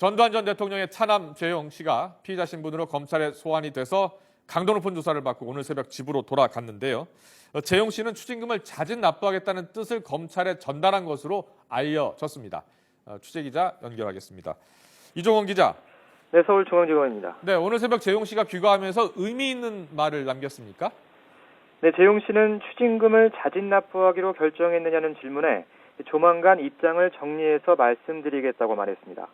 전두환 전 대통령의 차남 재용 씨가 피의자 신분으로 검찰에 소환이 돼서 강도 높은 조사를 받고 오늘 새벽 집으로 돌아갔는데요. 재용 씨는 추징금을 자진 납부하겠다는 뜻을 검찰에 전달한 것으로 알려졌습니다. 취재기자 연결하겠습니다. 이종원 기자. 네, 서울중앙지검입니다. 네, 오늘 새벽 재용 씨가 귀가하면서 의미 있는 말을 남겼습니까? 네, 재용 씨는 추징금을 자진 납부하기로 결정했느냐는 질문에 조만간 입장을 정리해서 말씀드리겠다고 말했습니다.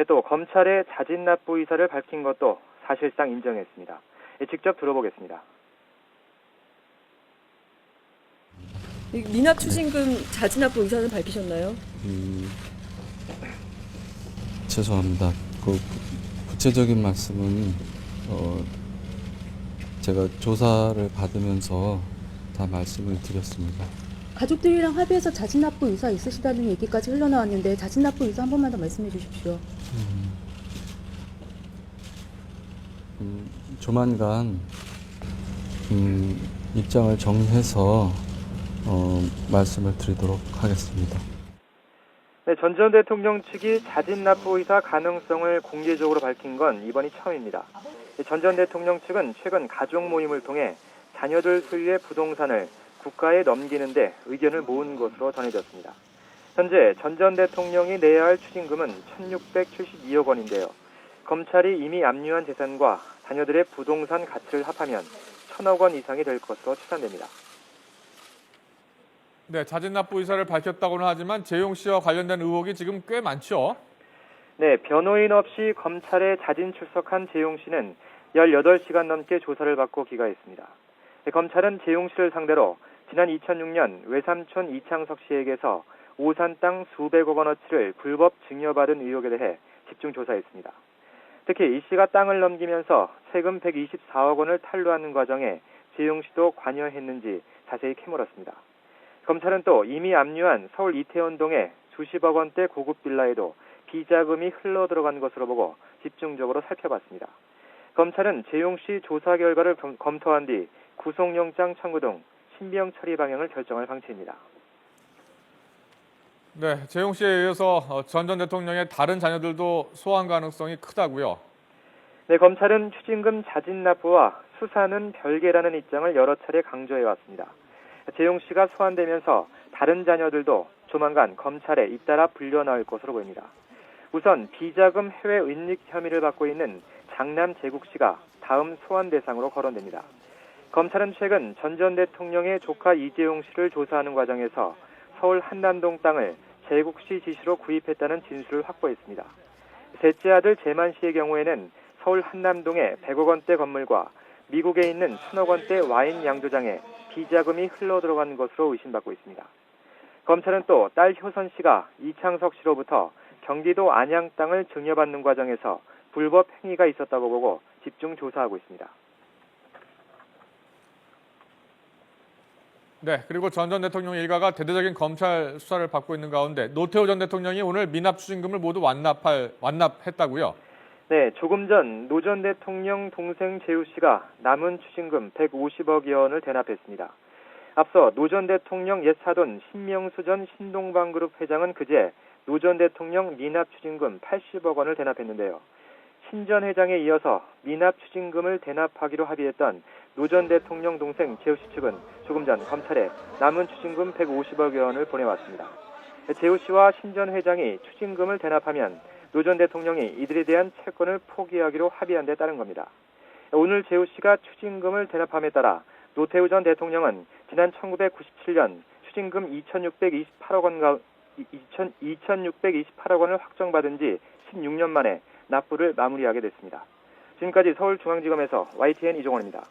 또 검찰의 자진 납부 의사를 밝힌 것도 사실상 인정했습니다. 직접 들어보겠습니다. 미납 추징금 자진 납부 의사는 밝히셨나요? 죄송합니다. 구체적인 말씀은 제가 조사를 받으면서 다 말씀을 드렸습니다. 가족들이랑 합의해서 자진 납부 의사 있으시다는 얘기까지 흘러나왔는데 자진 납부 의사 한 번만 더 말씀해 주십시오. 조만간 입장을 정리해서 말씀을 드리도록 하겠습니다. 네, 전 전 대통령 측이 자진 납부 의사 가능성을 공개적으로 밝힌 건 이번이 처음입니다. 전 전 대통령 측은 최근 가족 모임을 통해 자녀들 소유의 부동산을 국가에 넘기는데 의견을 모은 것으로 전해졌습니다. 현재 전 전 대통령이 내야 할 추징금은 1,672억 원인데요. 검찰이 이미 압류한 재산과 자녀들의 부동산 가치를 합하면 1,000억 원 이상이 될 것으로 추산됩니다. 네, 자진 납부 의사를 밝혔다고는 하지만 재용 씨와 관련된 의혹이 지금 꽤 많죠. 네, 변호인 없이 검찰에 자진 출석한 재용 씨는 18시간 넘게 조사를 받고 귀가했습니다. 검찰은 재용 씨를 상대로 지난 2006년 외삼촌 이창석 씨에게서 오산 땅 수백억 원어치를 불법 증여받은 의혹에 대해 집중 조사했습니다. 특히 이 씨가 땅을 넘기면서 세금 124억 원을 탈루하는 과정에 재용 씨도 관여했는지 자세히 캐물었습니다. 검찰은 또 이미 압류한 서울 이태원동의 수십억 원대 고급 빌라에도 비자금이 흘러들어간 것으로 보고 집중적으로 살펴봤습니다. 검찰은 재용 씨 조사 결과를 검토한 뒤 구속영장 청구 등 신병 처리 방향을 결정할 방침입니다. 네, 재용 씨에 이어서 전 전 대통령의 다른 자녀들도 소환 가능성이 크다고요. 네, 검찰은 추징금 자진 납부와 수사는 별개라는 입장을 여러 차례 강조해왔습니다. 재용 씨가 소환되면서 다른 자녀들도 조만간 검찰에 잇따라 불려 나올 것으로 보입니다. 우선 비자금 해외 은닉 혐의를 받고 있는 장남 재국 씨가 다음 소환 대상으로 거론됩니다. 검찰은 최근 전 전 대통령의 조카 이재용 씨를 조사하는 과정에서 서울 한남동 땅을 재국 씨 지시로 구입했다는 진술을 확보했습니다. 셋째 아들 재만 씨의 경우에는 서울 한남동의 100억 원대 건물과 미국에 있는 1,000억 원대 와인 양조장에 비자금이 흘러들어간 것으로 의심받고 있습니다. 검찰은 또 딸 효선 씨가 이창석 씨로부터 경기도 안양 땅을 증여받는 과정에서 불법 행위가 있었다고 보고 집중 조사하고 있습니다. 네, 그리고 전 전 대통령 일가가 대대적인 검찰 수사를 받고 있는 가운데 노태우 전 대통령이 오늘 미납 추징금을 모두 완납했다고요? 네, 조금 전 노 전 대통령 동생 재우 씨가 남은 추징금 150억여 원을 대납했습니다. 앞서 노 전 대통령 옛 사돈 신명수 전 신동방그룹 회장은 그제 노 전 대통령 미납 추징금 80억 원을 대납했는데요. 신 전 회장에 이어서 미납 추징금을 대납하기로 합의했던 노 전 대통령 동생 재우 씨 측은 조금 전 검찰에 남은 추징금 150억여 원을 보내왔습니다. 재우 씨와 신 전 회장이 추징금을 대납하면 노 전 대통령이 이들에 대한 채권을 포기하기로 합의한 데 따른 겁니다. 오늘 재우 씨가 추징금을 대납함에 따라 노태우 전 대통령은 지난 1997년 추징금 2,628억 원을 확정받은 지 16년 만에 납부를 마무리하게 됐습니다. 지금까지 서울중앙지검에서 YTN 이종원입니다.